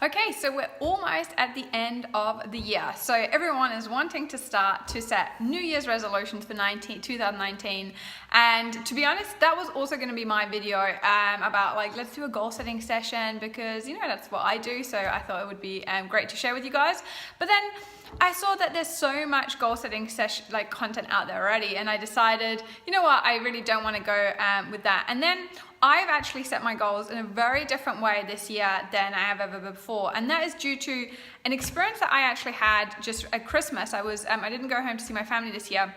Okay, so we're almost at the end of the year. So everyone is wanting to start to set New Year's resolutions for 2019. And to be honest, that was also going to be my video about let's do a goal setting session because, that's what I do. So I thought it would be great to share with you guys. But then I saw that there's so much goal setting content out there already, and I decided, I really don't want to go with that. And then I've actually set my goals in a very different way this year than I have ever before, and that is due to an experience that I actually had just at Christmas. I didn't go home to see my family this year,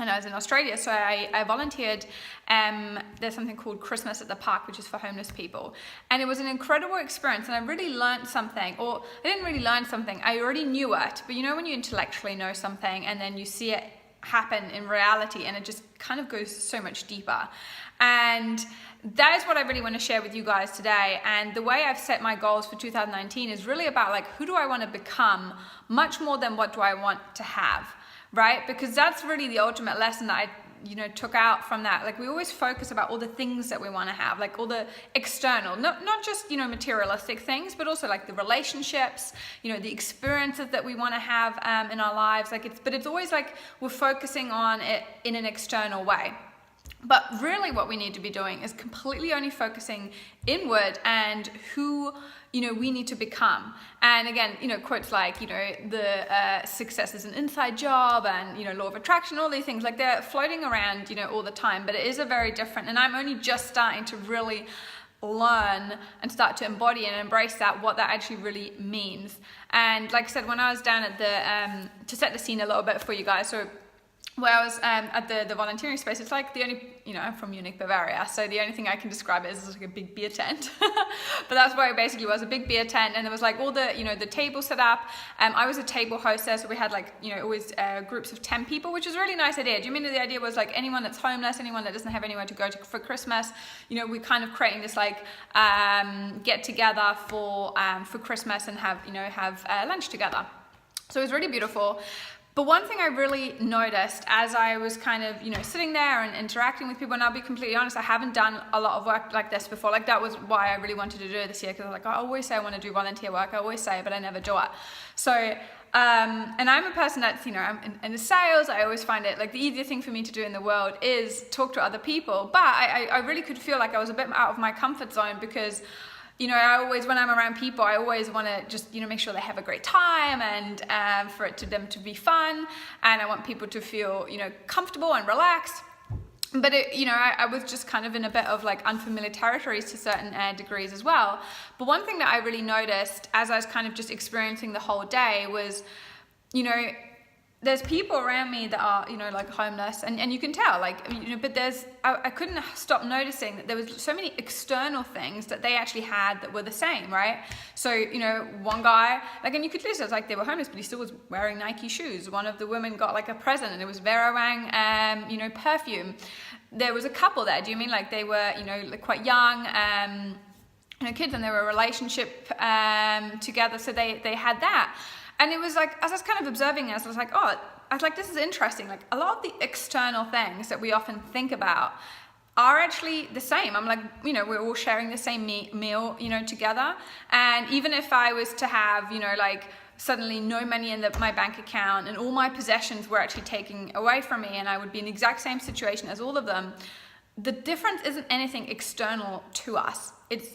and I was in Australia, so I volunteered. There's something called Christmas at the Park, which is for homeless people. And it was an incredible experience, and I really learned something. Or I didn't really learn something, I already knew it. But when you intellectually know something and then you see it happen in reality, and it just kind of goes so much deeper. And that is what I really want to share with you guys today. And the way I've set my goals for 2019 is really about who do I want to become, much more than what do I want to have. Right? Because that's really the ultimate lesson that I took out from that. We always focus about all the things that we want to have, all the external, not just materialistic things, but also the relationships, the experiences that we want to have in our lives. It's always we're focusing on it in an external way. But really what we need to be doing is completely only focusing inward and who we need to become. And again, quotes the success is an inside job and law of attraction, all these things, they're floating around all the time, but it is a very different, and I'm only just starting to really learn and start to embody and embrace what that actually really means. And like I said, when I was down at the to set the scene a little bit for you guys, so where I was at the volunteering space, it's the only, I'm from Munich, Bavaria, so the only thing I can describe it is a big beer tent. But that's where it basically was, a big beer tent, and there was all the, the tables set up. I was a table hostess, so we had always groups of 10 people, which was a really nice idea. Do you mean the idea was anyone that's homeless, anyone that doesn't have anywhere to go to for Christmas, we're kind of creating this get together for Christmas and have lunch together. So it was really beautiful. But one thing I really noticed as I was kind of, sitting there and interacting with people, and I'll be completely honest, I haven't done a lot of work like this before. That was why I really wanted to do it this year, because I always say I want to do volunteer work. I always say it, but I never do it. So, and I'm a person that's, I'm in sales. I always find it the easiest thing for me to do in the world is talk to other people. But I really could feel I was a bit out of my comfort zone because I always, when I'm around people, I always want to just, make sure they have a great time and for them to be fun. And I want people to feel, comfortable and relaxed. But, I was just kind of in a bit of unfamiliar territories to certain degrees as well. But one thing that I really noticed as I was kind of just experiencing the whole day was, there's people around me that are, homeless, and you can tell, but I couldn't stop noticing that there was so many external things that they actually had that were the same, right? So, one guy, and you could listen, it was they were homeless, but he still was wearing Nike shoes. One of the women got a present, and it was Vera Wang, perfume. There was a couple there, do you mean, they were, quite young, kids, and they were a relationship together, so they had that. And it was as I was kind of observing it, I was this is interesting. A lot of the external things that we often think about are actually the same. I'm we're all sharing the same meal, together. And even if I was to have, suddenly no money in my bank account and all my possessions were actually taken away from me, and I would be in the exact same situation as all of them, the difference isn't anything external to us. It's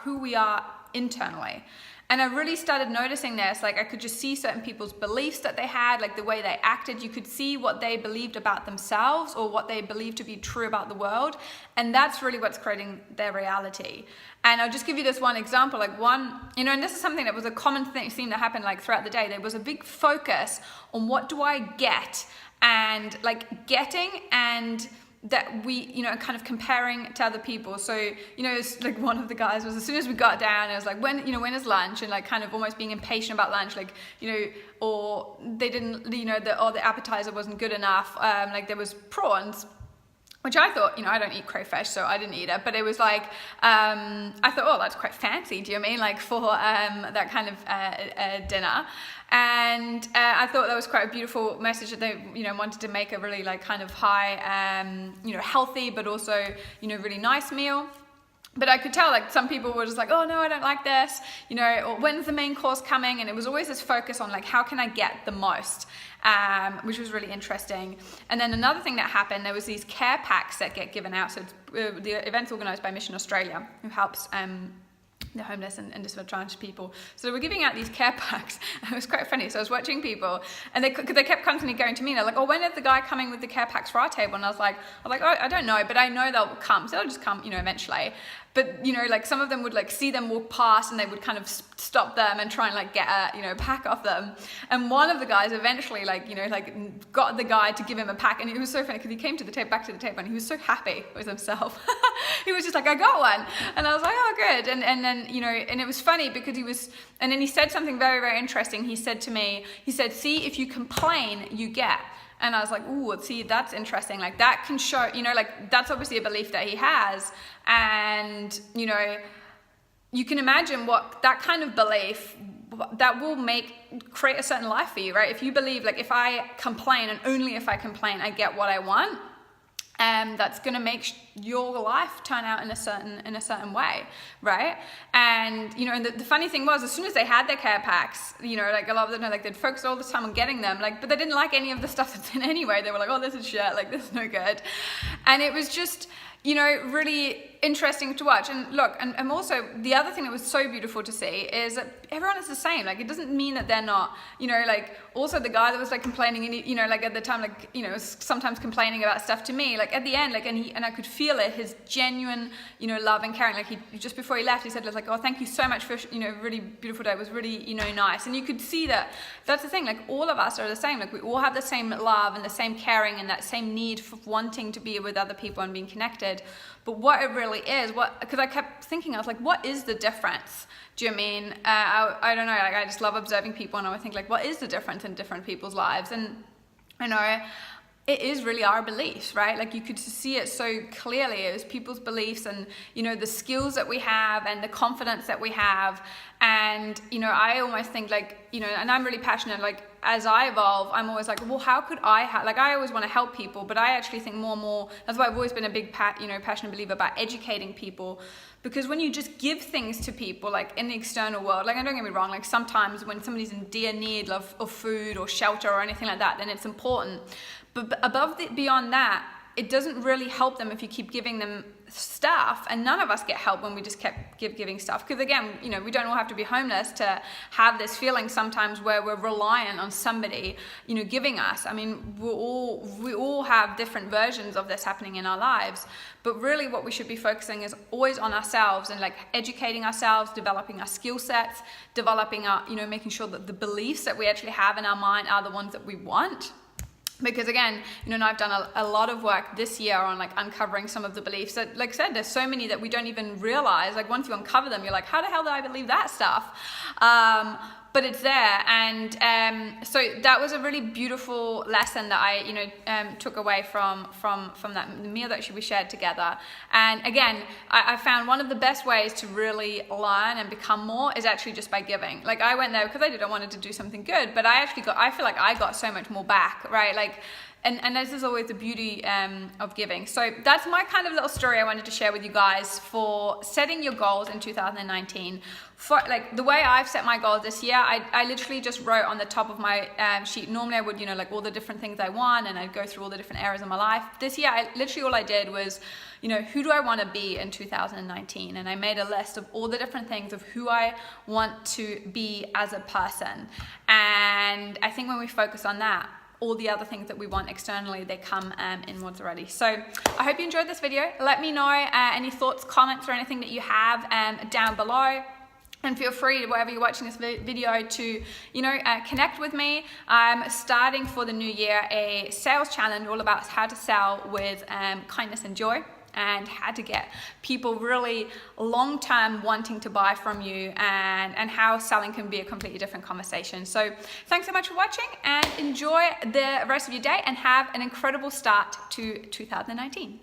who we are internally. And I really started noticing this, I could just see certain people's beliefs that they had, the way they acted. You could see what they believed about themselves or what they believed to be true about the world. And that's really what's creating their reality. And I'll just give you this one example, and this is something that was a common theme that happened throughout the day. There was a big focus on what do I get, and getting, and that we, kind of comparing to other people. So, it's one of the guys was, as soon as we got down, it was when is lunch? And kind of almost being impatient about lunch, or they didn't, the appetizer wasn't good enough. There was prawns, which I thought, I don't eat crayfish, so I didn't eat it. But it was I thought, oh, that's quite fancy. Do you mean for that kind of dinner? And I thought that was quite a beautiful message that they, wanted to make a really kind of high, healthy, but also, really nice meal. But I could tell, like, some people were just like, oh no, I don't like this, you know, or when's the main course coming? And it was always this focus on like, how can I get the most, which was really interesting. And then another thing that happened, there was these care packs that get given out. So it's, the event's organized by Mission Australia, who helps the homeless and disadvantaged people. So they were giving out these care packs. It was quite funny. So I was watching people, and they kept constantly going to me. They're like, oh, when is the guy coming with the care packs for our table? And I was like, oh, I don't know, but I know they'll come. So they'll just come, you know, eventually. But, you know, like some of them would like see them walk past and they would kind of stop them and try and like get a, you know, pack off them. And one of the guys eventually like, you know, like got the guy to give him a pack. And it was so funny because he came to the table, back to the table, and he was so happy with himself. He was just like, I got one. And I was like, oh, good. And then, you know, and it was funny because and then he said something very, very interesting. He said to me, he said, see, if you complain, you get. And I was like, ooh, see, that's interesting. Like that can show, you know, like that's obviously a belief that he has. And, you know, you can imagine what that kind of belief that will create a certain life for you, right? If you believe, like, if I complain and only if I complain, I get what I want. That's going to make your life turn out in a certain way, right? And, you know, and the funny thing was, as soon as they had their care packs, you know, like a lot of them, like they'd focus all the time on getting them, like, but they didn't like any of the stuff that's in anyway. They were like, oh, this is shit, like this is no good. And it was just, you know, really interesting to watch. And look, and also the other thing that was so beautiful to see is that everyone is the same. Like, it doesn't mean that they're not, you know, like also the guy that was like complaining, and you know, like at the time, like, you know, sometimes complaining about stuff to me, like at the end, like, and I could feel it, his genuine, you know, love and caring. Like he, just before he left, he said, like, oh, thank you so much for, you know, really beautiful day. It was really, you know, nice. And you could see that that's the thing, like all of us are the same. Like we all have the same love and the same caring and that same need for wanting to be with other people and being connected. But what it really is, because I kept thinking, I was like, what is the difference? Do you mean, I don't know, like I just love observing people, and I would think like, what is the difference in different people's lives? And I know it is really our beliefs, right? Like you could see it so clearly. It was people's beliefs and, you know, the skills that we have and the confidence that we have. And, you know, I almost think like, you know, and I'm really passionate, like as I evolve, I'm always like, well, how could I like, I always want to help people, but I actually think more and more, that's why I've always been a big, passionate believer about educating people. Because when you just give things to people, like in the external world, like, and don't get me wrong, like sometimes when somebody's in dear need of food or shelter or anything like that, then it's important. But beyond that, it doesn't really help them if you keep giving them stuff, and none of us get help when we just kept giving stuff. Because again, you know, we don't all have to be homeless to have this feeling sometimes where we're reliant on somebody, you know, giving us. I mean, we all have different versions of this happening in our lives, but really what we should be focusing is always on ourselves and like educating ourselves, developing our skill sets, developing our, you know, making sure that the beliefs that we actually have in our mind are the ones that we want. Because again, you know, and I've done a lot of work this year on like uncovering some of the beliefs that, like I said, there's so many that we don't even realize. Like once you uncover them, you're like, how the hell did I believe that stuff? But it's there. And so that was a really beautiful lesson that I, you know, took away from that meal that we shared together. And again, I found one of the best ways to really learn and become more is actually just by giving. Like I went there because I wanted to do something good, but I feel like I got so much more back, right? Like, and this is always the beauty of giving. So that's my kind of little story I wanted to share with you guys for setting your goals in 2019. For like the way I've set my goals this year, I literally just wrote on the top of my sheet. Normally I would, you know, like all the different things I want, and I'd go through all the different areas of my life. This year, literally all I did was, you know, who do I want to be in 2019? And I made a list of all the different things of who I want to be as a person. And I think when we focus on that, all the other things that we want externally, they come inwards already. So I hope you enjoyed this video. Let me know any thoughts, comments, or anything that you have down below. And feel free, wherever you're watching this video, to, you know, connect with me. I'm starting for the new year a sales challenge all about how to sell with kindness and joy, and how to get people really long-term wanting to buy from you, and how selling can be a completely different conversation. So thanks so much for watching, and enjoy the rest of your day, and have an incredible start to 2019.